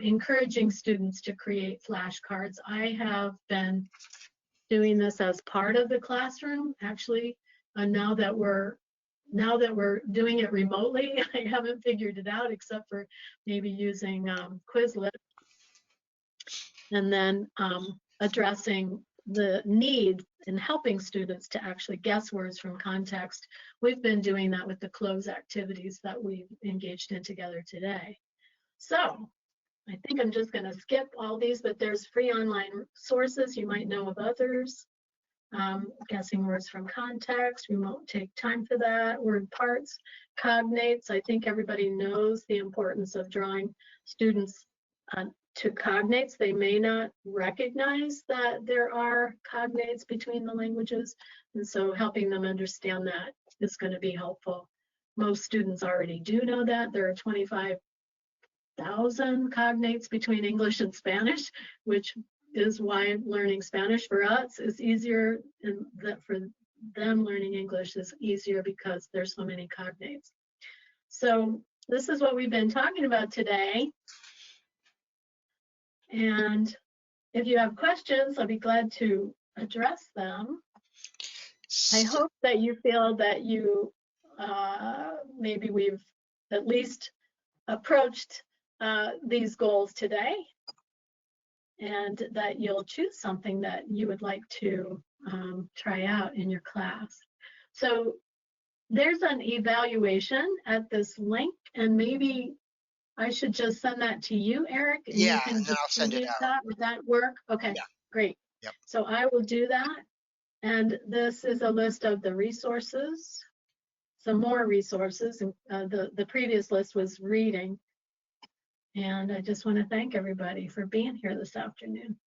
Encouraging students to create flashcards. I have been doing this as part of the classroom, actually. And now that we're doing it remotely, I haven't figured it out except for maybe using Quizlet, and then addressing the need in helping students to actually guess words from context. We've been doing that with the close activities that we've engaged in together today. So I think I'm just going to skip all these, but there's free online sources. You might know of others. Guessing words from context, we won't take time for that. Word parts, cognates. I think everybody knows the importance of drawing students to cognates. They may not recognize that there are cognates between the languages, and so helping them understand that is going to be helpful. Most students already do know that. There are 25,000 cognates between English and Spanish, which is why learning Spanish for us is easier, and that for them learning English is easier because there's so many cognates. So this is what we've been talking about today. And if you have questions, I'll be glad to address them. I hope that you feel that you, maybe we've at least approached these goals today, and that you'll choose something that you would like to try out in your class. So there's an evaluation at this link, and maybe I should just send that to you, Eric. And Yeah, you can and then I'll send it out. Would that work? Okay, Yeah. Great. Yep. So I will do that. And this is a list of the resources, some more resources. And the previous list was reading. And I just want to thank everybody for being here this afternoon.